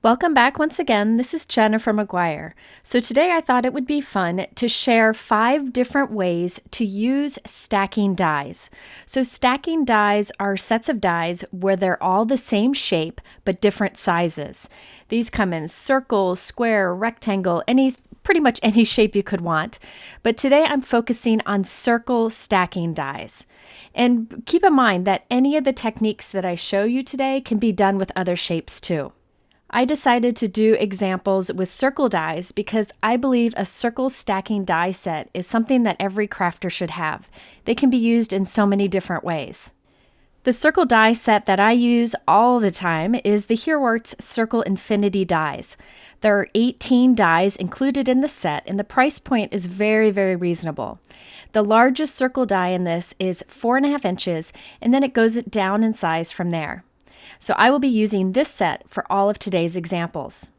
Welcome back once again. This is Jennifer McGuire. So today I thought it would be fun to share 5 different ways to use stacking dies. So stacking dies are sets of dies where they're all the same shape but different sizes. These come in circle, square, rectangle, pretty much any shape you could want. But today I'm focusing on circle stacking dies. And keep in mind that any of the techniques that I show you today can be done with other shapes too. I decided to do examples with circle dies because I believe a circle stacking die set is something that every crafter should have. They can be used in so many different ways. The circle die set that I use all the time is the Hero Arts Circle Infinity dies. There are 18 dies included in the set, and the price point is very, very reasonable. The largest circle die in this is 4.5 inches, and then it goes down in size from there. So I will be using this set for all of today's examples.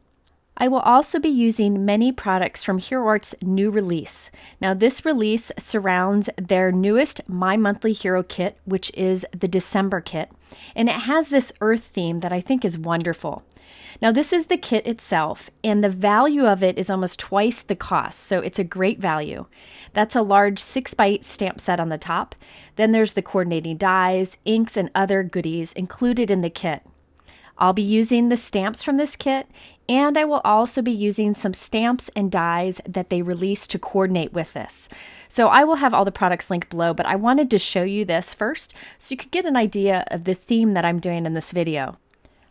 I will also be using many products from Hero Arts' new release. Now this release surrounds their newest My Monthly Hero kit, which is the December kit, and it has this earth theme that I think is wonderful. Now this is the kit itself, and the value of it is almost twice the cost, so it's a great value. That's a large 6x8 stamp set on the top. Then there's the coordinating dies, inks, and other goodies included in the kit. I'll be using the stamps from this kit, and I will also be using some stamps and dies that they released to coordinate with this. So I will have all the products linked below, but I wanted to show you this first so you could get an idea of the theme that I'm doing in this video.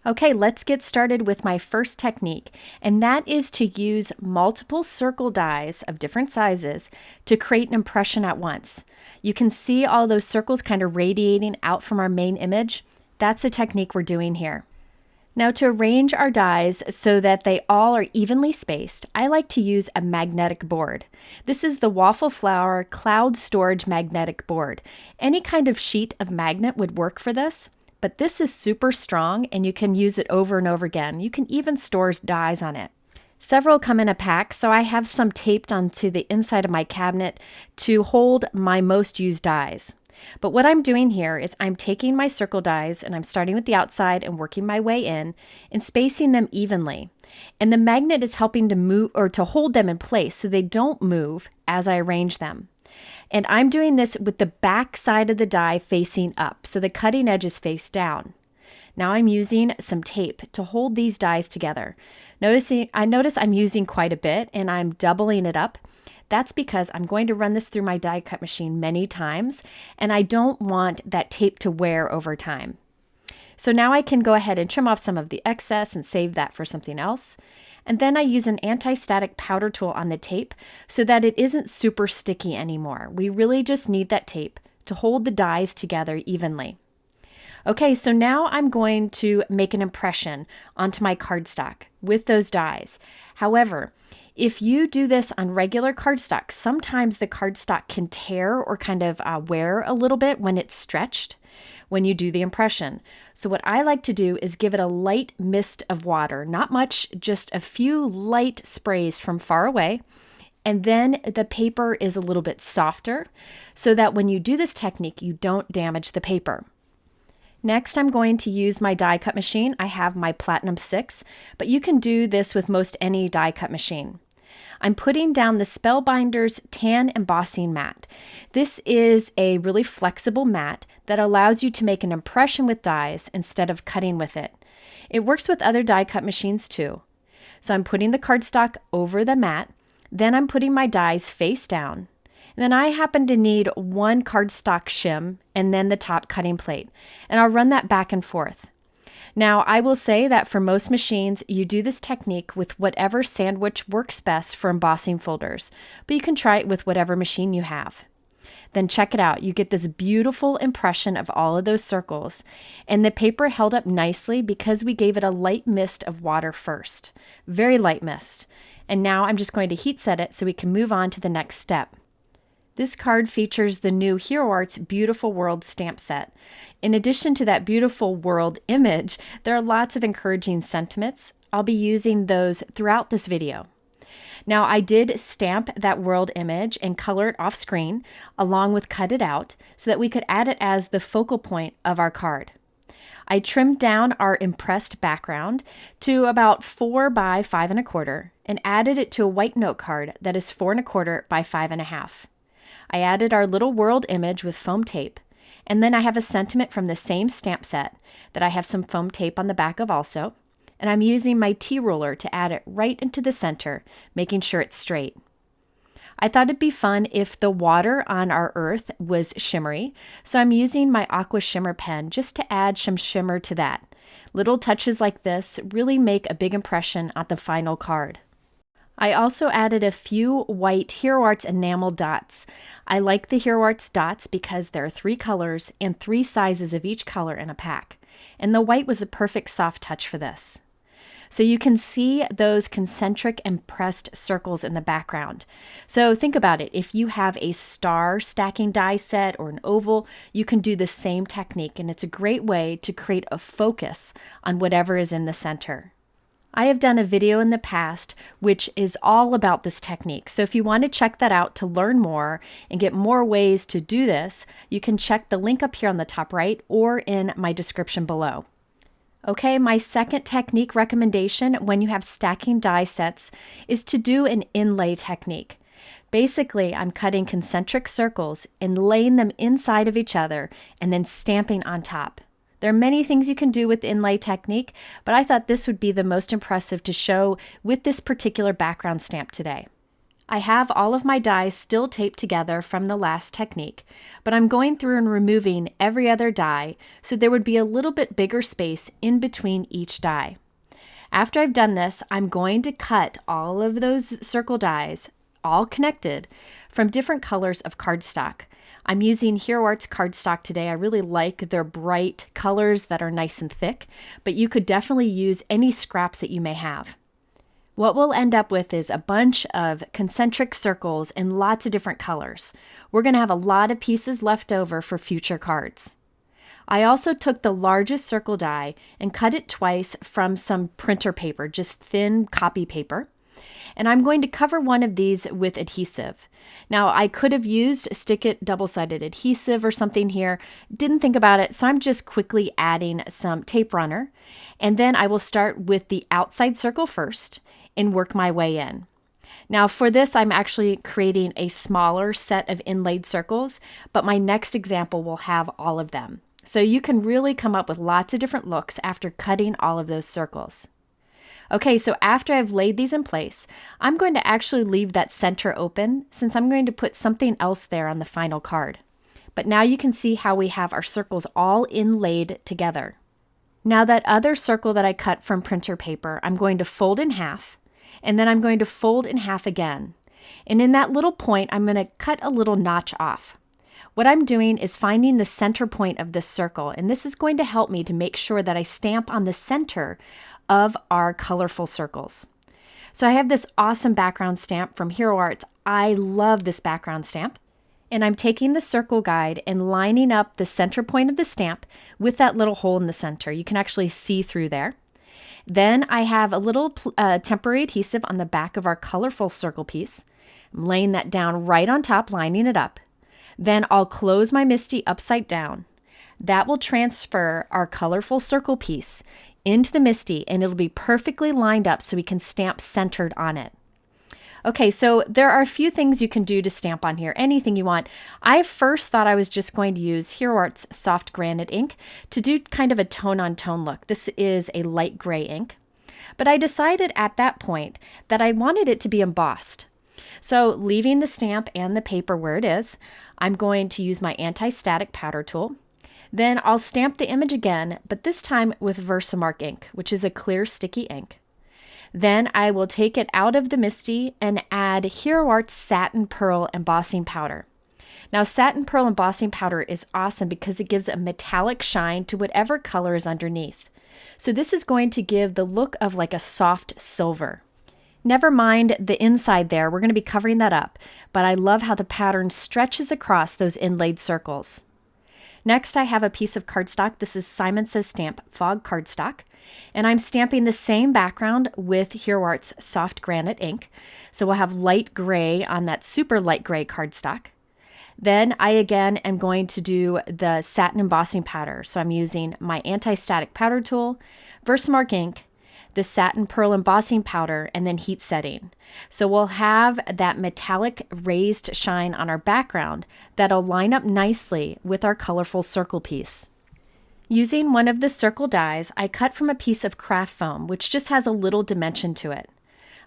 Okay, let's get started with my first technique, and that is to use multiple circle dies of different sizes to create an impression at once. You can see all those circles kind of radiating out from our main image. That's the technique we're doing here. Now to arrange our dies so that they all are evenly spaced, I like to use a magnetic board. This is the Waffle Flower Cloud Storage Magnetic Board. Any kind of sheet of magnet would work for this. But this is super strong and you can use it over and over again. You can even store dies on it. Several come in a pack, so I have some taped onto the inside of my cabinet to hold my most used dies. But what I'm doing here is I'm taking my circle dies and I'm starting with the outside and working my way in and spacing them evenly. And the magnet is helping to move or to hold them in place so they don't move as I arrange them. And I'm doing this with the back side of the die facing up, so the cutting edge is face down. Now I'm using some tape to hold these dies together. I notice I'm using quite a bit and I'm doubling it up. That's because I'm going to run this through my die cut machine many times, and I don't want that tape to wear over time. So now I can go ahead and trim off some of the excess and save that for something else. And then I use an anti-static powder tool on the tape so that it isn't super sticky anymore. We really just need that tape to hold the dies together evenly. Okay, so now I'm going to make an impression onto my cardstock with those dies. However, if you do this on regular cardstock, sometimes the cardstock can tear or kind of wear a little bit when it's stretched when you do the impression. So what I like to do is give it a light mist of water, not much, just a few light sprays from far away. And then the paper is a little bit softer so that when you do this technique, you don't damage the paper. Next, I'm going to use my die cut machine. I have my Platinum 6, but you can do this with most any die cut machine. I'm putting down the Spellbinders Embossing Mat. This is a really flexible mat that allows you to make an impression with dies instead of cutting with it. It works with other die cut machines too. So I'm putting the cardstock over the mat, then I'm putting my dies face down. And then I happen to need one cardstock shim and then the top cutting plate, and I'll run that back and forth. Now, I will say that for most machines, you do this technique with whatever sandwich works best for embossing folders, but you can try it with whatever machine you have. Then check it out. You get this beautiful impression of all of those circles, and the paper held up nicely because we gave it a light mist of water first. Very light mist. And now I'm just going to heat set it so we can move on to the next step. This card features the new Hero Arts Beautiful World stamp set. In addition to that beautiful world image, there are lots of encouraging sentiments. I'll be using those throughout this video. Now, I did stamp that world image and color it off screen, along with cut it out, so that we could add it as the focal point of our card. I trimmed down our impressed background to about 4 by 5¼ and added it to a white note card that is 4¼ by 5½. I added our little world image with foam tape, and then I have a sentiment from the same stamp set that I have some foam tape on the back of also, and I'm using my T-ruler to add it right into the center, making sure it's straight. I thought it'd be fun if the water on our earth was shimmery, so I'm using my Aqua Shimmer pen just to add some shimmer to that. Little touches like this really make a big impression on the final card. I also added a few white Hero Arts enamel dots. I like the Hero Arts dots because there are 3 colors and 3 sizes of each color in a pack, and the white was a perfect soft touch for this. So you can see those concentric and pressed circles in the background. So think about it. If you have a star stacking die set or an oval, you can do the same technique, and it's a great way to create a focus on whatever is in the center. I have done a video in the past which is all about this technique. So if you want to check that out to learn more and get more ways to do this, you can check the link up here on the top right or in my description below. Okay, my second technique recommendation when you have stacking die sets is to do an inlay technique. Basically, I'm cutting concentric circles and laying them inside of each other and then stamping on top. There are many things you can do with the inlay technique, but I thought this would be the most impressive to show with this particular background stamp today. I have all of my dies still taped together from the last technique, but I'm going through and removing every other die so there would be a little bit bigger space in between each die. After I've done this, I'm going to cut all of those circle dies, all connected, from different colors of cardstock. I'm using Hero Arts cardstock today. I really like their bright colors that are nice and thick, but you could definitely use any scraps that you may have. What we'll end up with is a bunch of concentric circles in lots of different colors. We're going to have a lot of pieces left over for future cards. I also took the largest circle die and cut it twice from some printer paper, just thin copy paper. And I'm going to cover one of these with adhesive. Now, I could have used stick-it double-sided adhesive or something here. Didn't think about it, so I'm just quickly adding some tape runner. And then I will start with the outside circle first and work my way in. Now for this, I'm actually creating a smaller set of inlaid circles, but my next example will have all of them. So you can really come up with lots of different looks after cutting all of those circles. Okay, so after I've laid these in place, I'm going to actually leave that center open since I'm going to put something else there on the final card. But now you can see how we have our circles all inlaid together. Now that other circle that I cut from printer paper, I'm going to fold in half, and then I'm going to fold in half again. And in that little point, I'm going to cut a little notch off. What I'm doing is finding the center point of this circle, and this is going to help me to make sure that I stamp on the center of our colorful circles. So I have this awesome background stamp from Hero Arts. I love this background stamp. And I'm taking the circle guide and lining up the center point of the stamp with that little hole in the center. You can actually see through there. Then I have a little temporary adhesive on the back of our colorful circle piece. I'm laying that down right on top, lining it up. Then I'll close my MISTI upside down. That will transfer our colorful circle piece into the MISTI, and it'll be perfectly lined up so we can stamp centered on it. Okay, so there are a few things you can do to stamp on here, anything you want. I first thought I was just going to use Hero Arts Soft Granite ink to do kind of a tone-on-tone look. This is a light gray ink. But I decided at that point that I wanted it to be embossed. So leaving the stamp and the paper where it is, I'm going to use my anti-static powder tool. Then I'll stamp the image again, but this time with VersaMark ink, which is a clear sticky ink. Then I will take it out of the MISTI and add Hero Arts Satin Pearl Embossing Powder. Now, Satin Pearl Embossing Powder is awesome because it gives a metallic shine to whatever color is underneath. So this is going to give the look of like a soft silver. Never mind the inside there, we're going to be covering that up, but I love how the pattern stretches across those inlaid circles. Next, I have a piece of cardstock. This is Simon Says Stamp Fog cardstock. And I'm stamping the same background with Hero Arts Soft Granite ink. So we'll have light gray on that super light gray cardstock. Then I again am going to do the satin embossing powder. So I'm using my anti-static powder tool, VersaMark Ink, the satin pearl embossing powder, and then heat setting. So we'll have that metallic raised shine on our background that'll line up nicely with our colorful circle piece. Using one of the circle dies, I cut from a piece of craft foam, which just has a little dimension to it.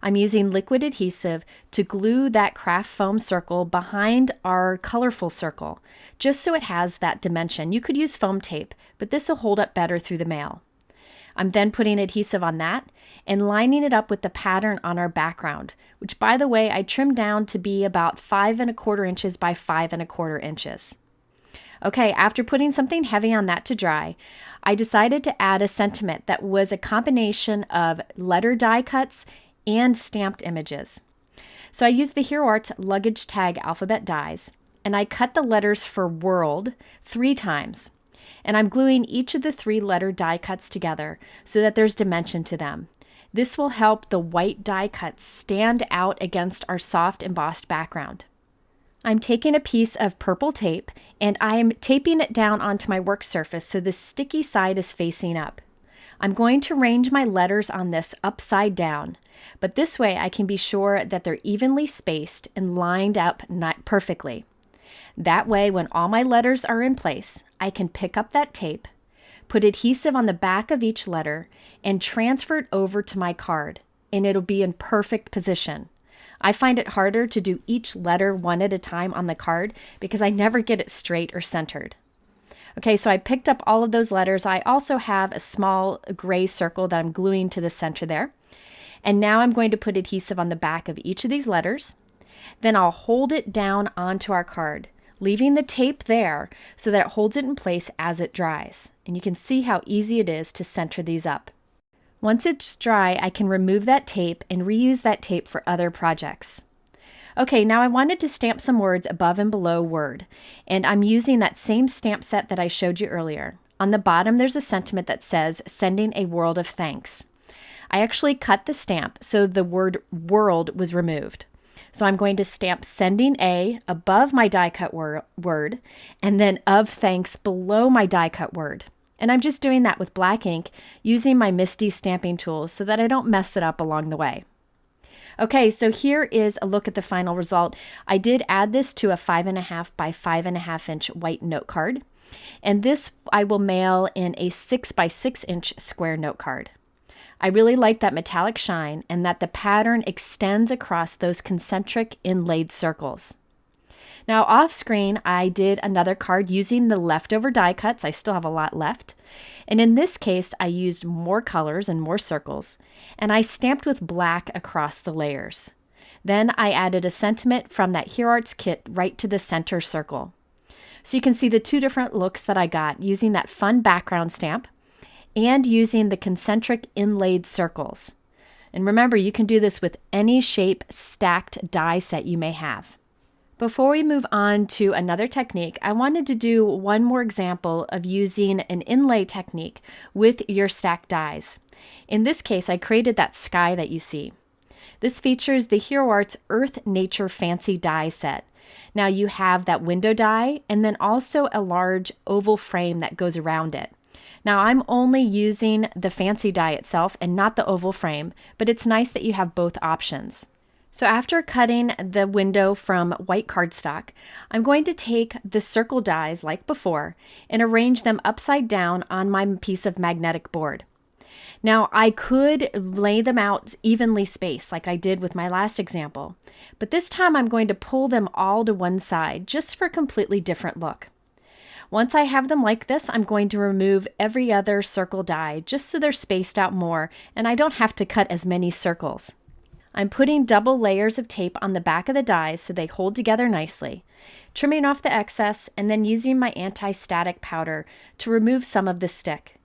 I'm using liquid adhesive to glue that craft foam circle behind our colorful circle, just so it has that dimension. You could use foam tape, but this will hold up better through the mail. I'm then putting adhesive on that and lining it up with the pattern on our background, which, by the way, I trimmed down to be about 5¼ inches by 5¼ inches. Okay, after putting something heavy on that to dry, I decided to add a sentiment that was a combination of letter die cuts and stamped images. So I used the Hero Arts Luggage Tag alphabet dies, and I cut the letters for world 3 times. And I'm gluing each of the 3 letter die cuts together so that there's dimension to them. This will help the white die cuts stand out against our soft embossed background. I'm taking a piece of purple tape and I'm taping it down onto my work surface so the sticky side is facing up. I'm going to arrange my letters on this upside down, but this way I can be sure that they're evenly spaced and lined up perfectly. That way, when all my letters are in place, I can pick up that tape, put adhesive on the back of each letter, and transfer it over to my card, and it'll be in perfect position. I find it harder to do each letter one at a time on the card because I never get it straight or centered. Okay, so I picked up all of those letters. I also have a small gray circle that I'm gluing to the center there. And now I'm going to put adhesive on the back of each of these letters. Then I'll hold it down onto our card, leaving the tape there so that it holds it in place as it dries. And you can see how easy it is to center these up. Once it's dry, I can remove that tape and reuse that tape for other projects. Okay, now I wanted to stamp some words above and below word, and I'm using that same stamp set that I showed you earlier. On the bottom, there's a sentiment that says, "Sending a world of thanks." I actually cut the stamp so the word world was removed. So I'm going to stamp "sending a" above my die cut word and then "of thanks" below my die cut word. And I'm just doing that with black ink using my Misty stamping tool so that I don't mess it up along the way. Okay, so here is a look at the final result. I did add this to a 5½ by 5½ inch white note card. And this I will mail in a 6 by 6 inch square note card. I really like that metallic shine and that the pattern extends across those concentric inlaid circles. Now off screen, I did another card using the leftover die cuts. I still have a lot left. And in this case, I used more colors and more circles, and I stamped with black across the layers. Then I added a sentiment from that Hero Arts kit right to the center circle. So you can see the 2 different looks that I got using that fun background stamp and using the concentric inlaid circles. And remember, you can do this with any shape stacked die set you may have. Before we move on to another technique, I wanted to do one more example of using an inlay technique with your stacked dies. In this case, I created that sky that you see. This features the Hero Arts Earth Nature Fancy die set. Now you have that window die and then also a large oval frame that goes around it. Now I'm only using the fancy die itself and not the oval frame, but it's nice that you have both options. So after cutting the window from white cardstock, I'm going to take the circle dies like before and arrange them upside down on my piece of magnetic board. Now I could lay them out evenly spaced like I did with my last example, but this time I'm going to pull them all to one side just for a completely different look. Once I have them like this, I'm going to remove every other circle die just so they're spaced out more and I don't have to cut as many circles. I'm putting double layers of tape on the back of the dies so they hold together nicely, trimming off the excess and then using my anti-static powder to remove some of the stick.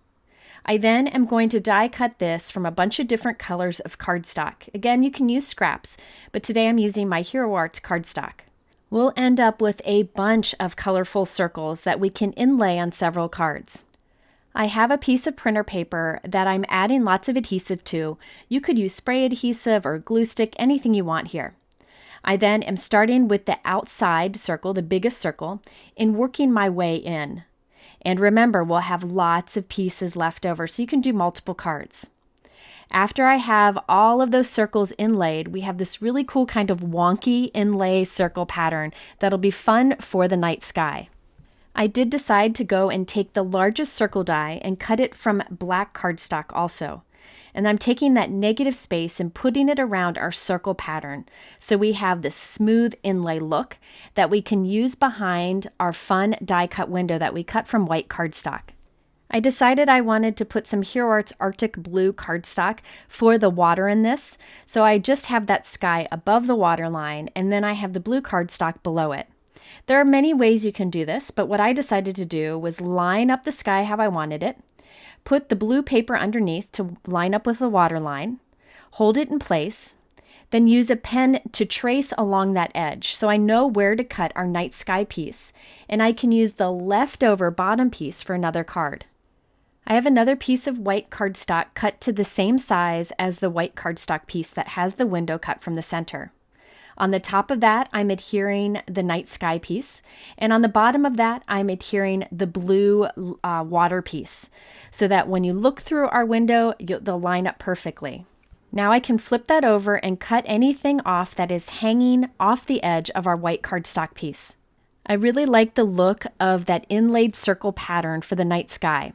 I then am going to die cut this from a bunch of different colors of cardstock. Again, you can use scraps, but today I'm using my Hero Arts cardstock. We'll end up with a bunch of colorful circles that we can inlay on several cards. I have a piece of printer paper that I'm adding lots of adhesive to. You could use spray adhesive or glue stick, anything you want here. I then am starting with the outside circle, the biggest circle, and working my way in. And remember, we'll have lots of pieces left over, so you can do multiple cards. After I have all of those circles inlaid, we have this really cool kind of wonky inlay circle pattern that'll be fun for the night sky. I did decide to go and take the largest circle die and cut it from black cardstock also. And I'm taking that negative space and putting it around our circle pattern. So we have this smooth inlay look that we can use behind our fun die cut window that we cut from white cardstock. I decided I wanted to put some Hero Arts Arctic Blue cardstock for the water in this. So I just have that sky above the water line, and then I have the blue cardstock below it. There are many ways you can do this, but what I decided to do was line up the sky how I wanted it, put the blue paper underneath to line up with the water line, hold it in place, then use a pen to trace along that edge so I know where to cut our night sky piece, and I can use the leftover bottom piece for another card. I have another piece of white cardstock cut to the same size as the white cardstock piece that has the window cut from the center. On the top of that, I'm adhering the night sky piece, and on the bottom of that, I'm adhering the blue water piece, so that when you look through our window, they'll line up perfectly. Now I can flip that over and cut anything off that is hanging off the edge of our white cardstock piece. I really like the look of that inlaid circle pattern for the night sky.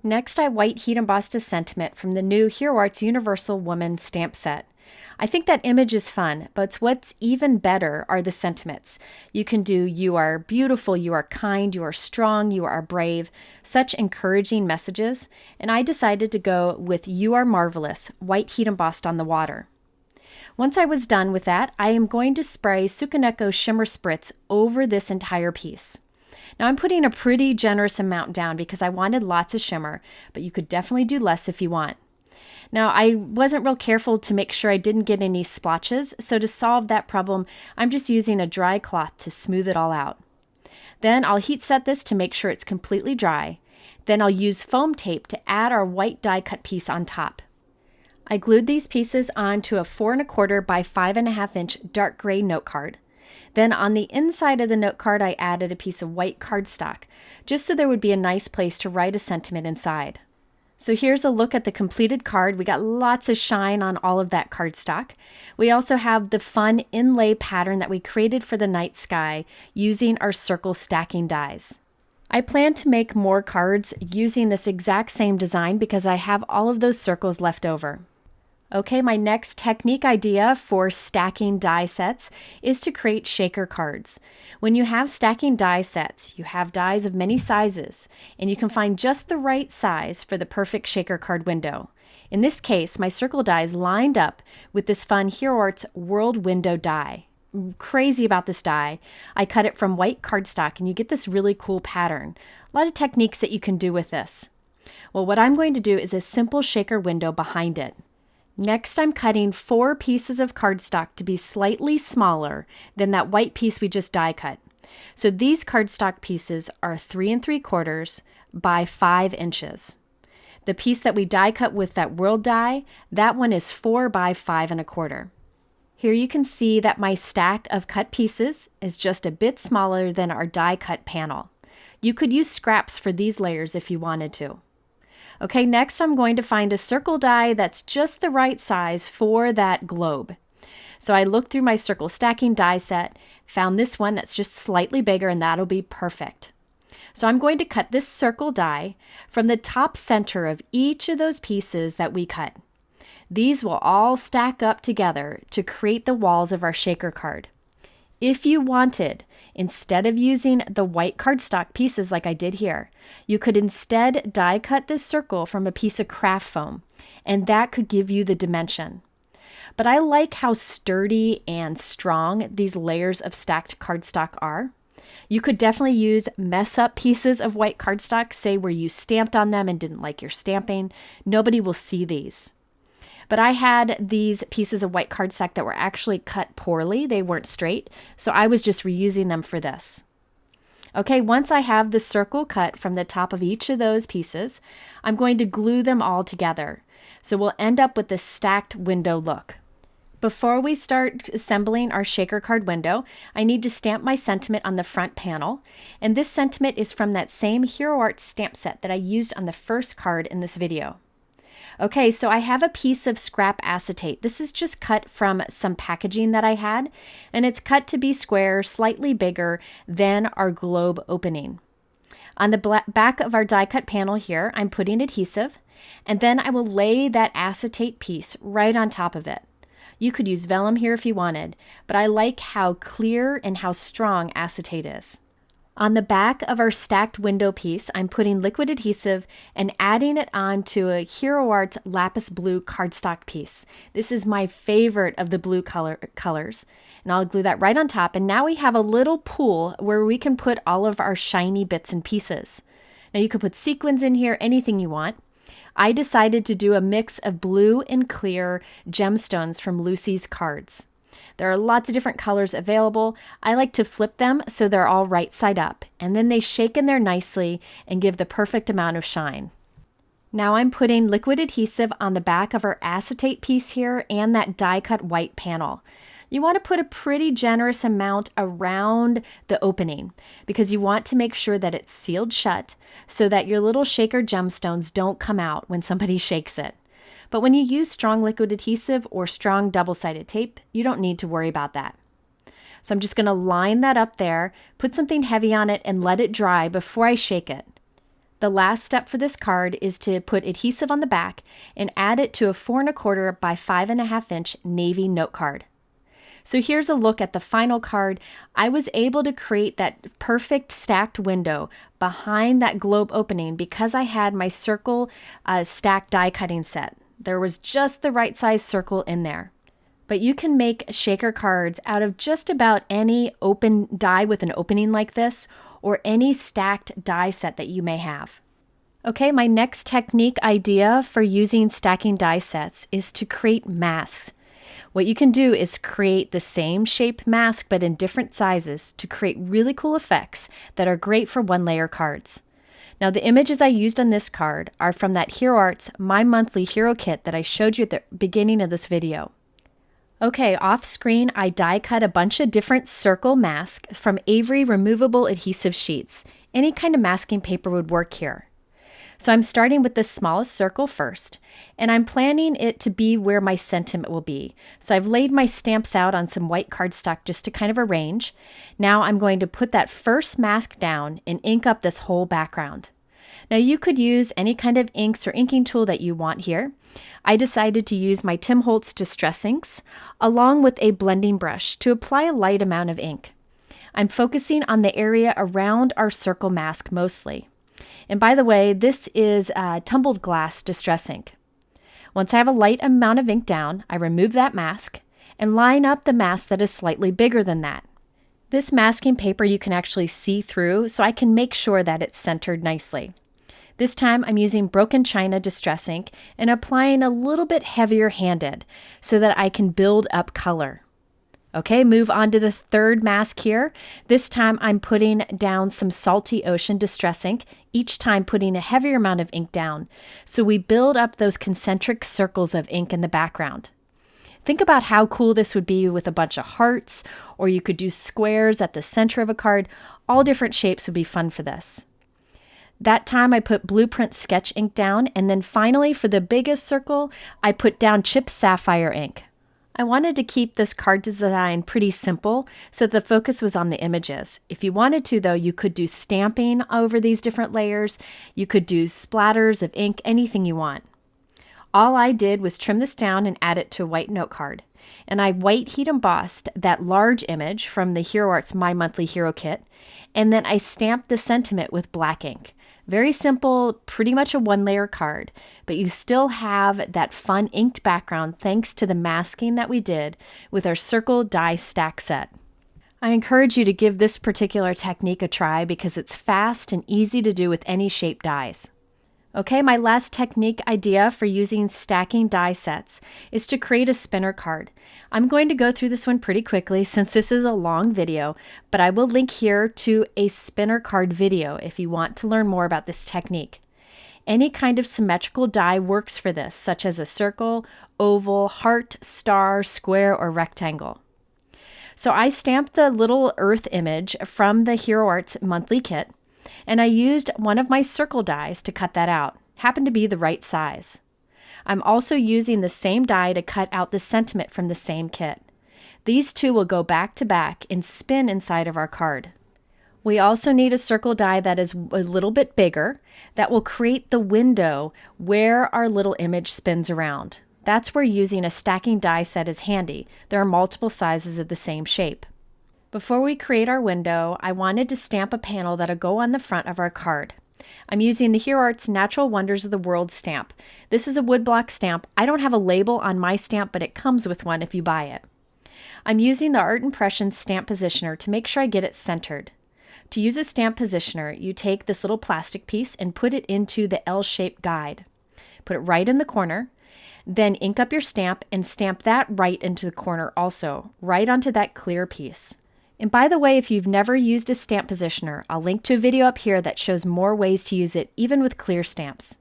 Next, I white heat embossed a sentiment from the new Hero Arts Universal Woman stamp set. I think that image is fun, but what's even better are the sentiments. You can do "you are beautiful," "you are kind," "you are strong," "you are brave," such encouraging messages, and I decided to go with "you are marvelous," white heat embossed on the water. Once I was done with that, I am going to spray Tsukineko Shimmer Spritz over this entire piece. Now I'm putting a pretty generous amount down because I wanted lots of shimmer, but you could definitely do less if you want. Now, I wasn't real careful to make sure I didn't get any splotches, so to solve that problem, I'm just using a dry cloth to smooth it all out. Then I'll heat set this to make sure it's completely dry. Then I'll use foam tape to add our white die cut piece on top. I glued these pieces onto a 4 1/4 by 5.5 inch dark gray note card. Then on the inside of the note card, I added a piece of white cardstock, just so there would be a nice place to write a sentiment inside. So here's a look at the completed card. We got lots of shine on all of that cardstock. We also have the fun inlay pattern that we created for the night sky using our circle stacking dies. I plan to make more cards using this exact same design because I have all of those circles left over. Okay, my next technique idea for stacking die sets is to create shaker cards. When you have stacking die sets, you have dies of many sizes, and you can find just the right size for the perfect shaker card window. In this case, my circle dies lined up with this fun Hero Arts World Window die. I'm crazy about this die. I cut it from white cardstock, and you get this really cool pattern. A lot of techniques that you can do with this. Well, what I'm going to do is a simple shaker window behind it. Next, I'm cutting 4 pieces of cardstock to be slightly smaller than that white piece we just die cut. So these cardstock pieces are 3 3/4 by 5 inches. The piece that we die cut with that world die, that one is 4 by 5 1/4. Here you can see that my stack of cut pieces is just a bit smaller than our die cut panel. You could use scraps for these layers if you wanted to. Okay, next I'm going to find a circle die that's just the right size for that globe. So I looked through my circle stacking die set, found this one that's just slightly bigger, and that'll be perfect. So I'm going to cut this circle die from the top center of each of those pieces that we cut. These will all stack up together to create the walls of our shaker card. If you wanted, instead of using the white cardstock pieces like I did here, you could instead die cut this circle from a piece of craft foam, and that could give you the dimension. But I like how sturdy and strong these layers of stacked cardstock are. You could definitely use mess-up pieces of white cardstock, say where you stamped on them and didn't like your stamping. Nobody will see these. But I had these pieces of white cardstock that were actually cut poorly. They weren't straight, so I was just reusing them for this. Okay, once I have the circle cut from the top of each of those pieces, I'm going to glue them all together. So we'll end up with this stacked window look. Before we start assembling our shaker card window, I need to stamp my sentiment on the front panel. And this sentiment is from that same Hero Art stamp set that I used on the first card in this video. Okay, so I have a piece of scrap acetate. This is just cut from some packaging that I had, and it's cut to be square, slightly bigger than our globe opening. On the back of our die cut panel here, I'm putting adhesive, and then I will lay that acetate piece right on top of it. You could use vellum here if you wanted, but I like how clear and how strong acetate is. On the back of our stacked window piece, I'm putting liquid adhesive and adding it onto a Hero Arts lapis blue cardstock piece. This is my favorite of the blue colors. And I'll glue that right on top. And now we have a little pool where we can put all of our shiny bits and pieces. Now you could put sequins in here, anything you want. I decided to do a mix of blue and clear gemstones from Lucy's cards. There are lots of different colors available. I like to flip them so they're all right side up, and then they shake in there nicely and give the perfect amount of shine. Now I'm putting liquid adhesive on the back of our acetate piece here and that die cut white panel. You want to put a pretty generous amount around the opening because you want to make sure that it's sealed shut so that your little shaker gemstones don't come out when somebody shakes it. But when you use strong liquid adhesive or strong double-sided tape, you don't need to worry about that. So I'm just going to line that up there, put something heavy on it, and let it dry before I shake it. The last step for this card is to put adhesive on the back and add it to a 4 1/4 by 5.5 inch navy note card. So here's a look at the final card. I was able to create that perfect stacked window behind that globe opening because I had my circle stacked die cutting set. There was just the right size circle in there. But you can make shaker cards out of just about any open die with an opening like this or any stacked die set that you may have. Okay, my next technique idea for using stacking die sets is to create masks. What you can do is create the same shape mask but in different sizes to create really cool effects that are great for one-layer cards. Now the images I used on this card are from that Hero Arts My Monthly Hero Kit that I showed you at the beginning of this video. Okay, off screen I die cut a bunch of different circle masks from Avery removable adhesive sheets. Any kind of masking paper would work here. So I'm starting with the smallest circle first, and I'm planning it to be where my sentiment will be. So I've laid my stamps out on some white cardstock just to kind of arrange. Now I'm going to put that first mask down and ink up this whole background. Now you could use any kind of inks or inking tool that you want here. I decided to use my Tim Holtz Distress Inks along with a blending brush to apply a light amount of ink. I'm focusing on the area around our circle mask mostly. And by the way, this is tumbled glass distress ink. Once I have a light amount of ink down, I remove that mask and line up the mask that is slightly bigger than that. This masking paper you can actually see through, so I can make sure that it's centered nicely. This time I'm using Broken China Distress Ink and applying a little bit heavier handed so that I can build up color. Okay, move on to the third mask here. This time I'm putting down some Salty Ocean Distress Ink, each time putting a heavier amount of ink down. So we build up those concentric circles of ink in the background. Think about how cool this would be with a bunch of hearts, or you could do squares at the center of a card. All different shapes would be fun for this. That time I put Blueprint Sketch ink down, and then finally for the biggest circle, I put down Chipped Sapphire ink. I wanted to keep this card design pretty simple so the focus was on the images. If you wanted to though, you could do stamping over these different layers. You could do splatters of ink, anything you want. All I did was trim this down and add it to a white note card. And I white heat embossed that large image from the Hero Arts My Monthly Hero Kit. And then I stamped the sentiment with black ink. Very simple, pretty much a one-layer card, but you still have that fun inked background thanks to the masking that we did with our circle die stack set. I encourage you to give this particular technique a try because it's fast and easy to do with any shape dies. Okay, my last technique idea for using stacking die sets is to create a spinner card. I'm going to go through this one pretty quickly since this is a long video, but I will link here to a spinner card video if you want to learn more about this technique. Any kind of symmetrical die works for this, such as a circle, oval, heart, star, square, or rectangle. So I stamped the little earth image from the Hero Arts monthly kit, and I used one of my circle dies to cut that out. Happened to be the right size. I'm also using the same die to cut out the sentiment from the same kit. These two will go back to back and spin inside of our card. We also need a circle die that is a little bit bigger that will create the window where our little image spins around. That's where using a stacking die set is handy. There are multiple sizes of the same shape. Before we create our window, I wanted to stamp a panel that'll go on the front of our card. I'm using the Hero Arts Natural Wonders of the World stamp. This is a woodblock stamp. I don't have a label on my stamp, but it comes with one if you buy it. I'm using the Art Impressions stamp positioner to make sure I get it centered. To use a stamp positioner, you take this little plastic piece and put it into the L-shaped guide. Put it right in the corner, then ink up your stamp and stamp that right into the corner also, right onto that clear piece. And by the way, if you've never used a stamp positioner, I'll link to a video up here that shows more ways to use it, even with clear stamps.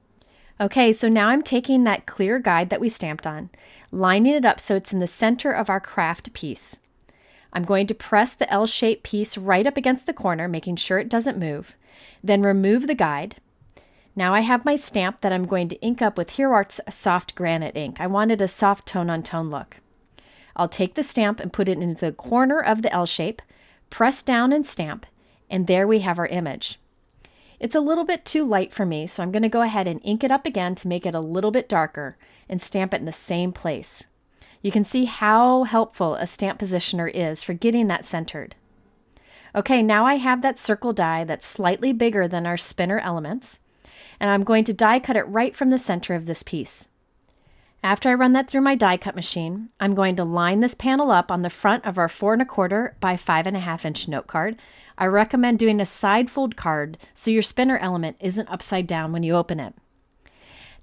Okay, so now I'm taking that clear guide that we stamped on, lining it up so it's in the center of our craft piece. I'm going to press the L-shaped piece right up against the corner, making sure it doesn't move. Then remove the guide. Now I have my stamp that I'm going to ink up with Hero Arts Soft Granite ink. I wanted a soft tone-on-tone look. I'll take the stamp and put it into the corner of the L shape, press down and stamp, and there we have our image. It's a little bit too light for me, so I'm going to go ahead and ink it up again to make it a little bit darker and stamp it in the same place. You can see how helpful a stamp positioner is for getting that centered. Okay, now I have that circle die that's slightly bigger than our spinner elements, and I'm going to die cut it right from the center of this piece. After I run that through my die cut machine, I'm going to line this panel up on the front of our 4 1/4 by 5.5 inch note card. I recommend doing a side fold card so your spinner element isn't upside down when you open it.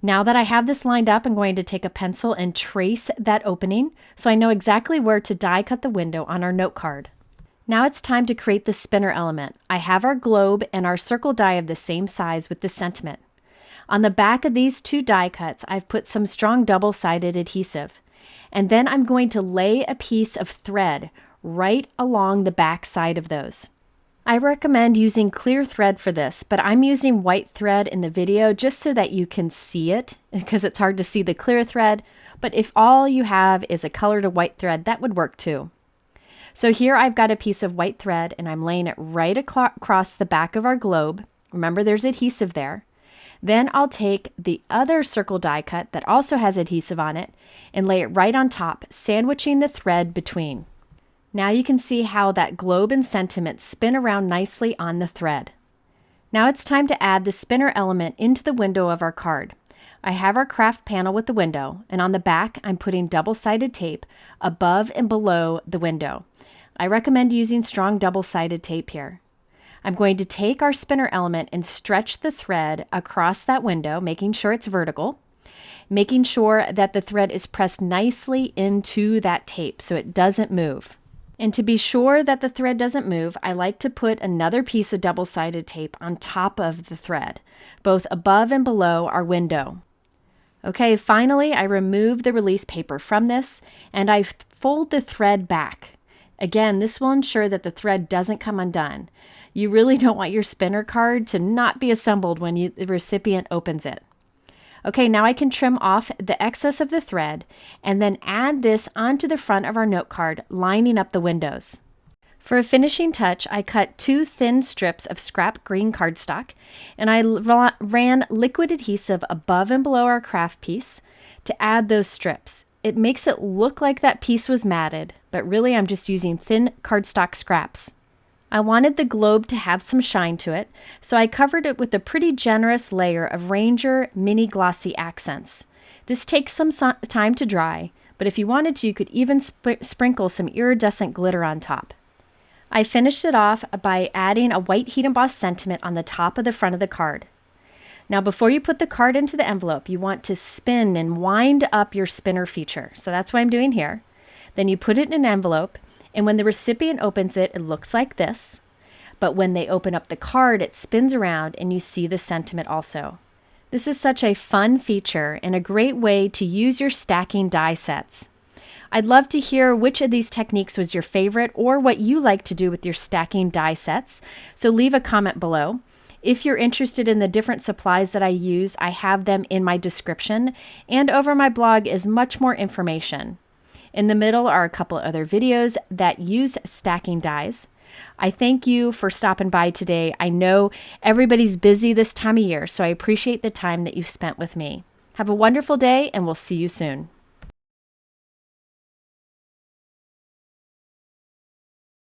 Now that I have this lined up, I'm going to take a pencil and trace that opening so I know exactly where to die cut the window on our note card. Now it's time to create the spinner element. I have our globe and our circle die of the same size with the sentiment. On the back of these two die cuts, I've put some strong double-sided adhesive. And then I'm going to lay a piece of thread right along the back side of those. I recommend using clear thread for this, but I'm using white thread in the video just so that you can see it, because it's hard to see the clear thread. But if all you have is a colored white thread, that would work too. So here I've got a piece of white thread and I'm laying it right across the back of our globe. Remember, there's adhesive there. Then I'll take the other circle die cut that also has adhesive on it and lay it right on top, sandwiching the thread between. Now you can see how that globe and sentiment spin around nicely on the thread. Now it's time to add the spinner element into the window of our card. I have our craft panel with the window, and on the back I'm putting double-sided tape above and below the window. I recommend using strong double-sided tape here. I'm going to take our spinner element and stretch the thread across that window, making sure it's vertical, making sure that the thread is pressed nicely into that tape so it doesn't move. And to be sure that the thread doesn't move, I like to put another piece of double-sided tape on top of the thread, both above and below our window. Okay, finally, I remove the release paper from this and I fold the thread back. Again, this will ensure that the thread doesn't come undone. You really don't want your spinner card to not be assembled when the recipient opens it. Okay, now I can trim off the excess of the thread and then add this onto the front of our note card, lining up the windows. For a finishing touch, I cut 2 thin strips of scrap green cardstock and I ran liquid adhesive above and below our craft piece to add those strips. It makes it look like that piece was matted, but really I'm just using thin cardstock scraps. I wanted the globe to have some shine to it, so I covered it with a pretty generous layer of Ranger mini glossy accents. This takes some time to dry, but if you wanted to, you could even sprinkle some iridescent glitter on top. I finished it off by adding a white heat embossed sentiment on the top of the front of the card. Now before you put the card into the envelope, you want to spin and wind up your spinner feature. So that's what I'm doing here. Then you put it in an envelope, and when the recipient opens it, it looks like this. But when they open up the card, it spins around and you see the sentiment also. This is such a fun feature and a great way to use your stacking die sets. I'd love to hear which of these techniques was your favorite or what you like to do with your stacking die sets, so leave a comment below. If you're interested in the different supplies that I use, I have them in my description, and over my blog is much more information. In the middle are a couple other videos that use stacking dies. I thank you for stopping by today. I know everybody's busy this time of year, so I appreciate the time that you've spent with me. Have a wonderful day, and we'll see you soon.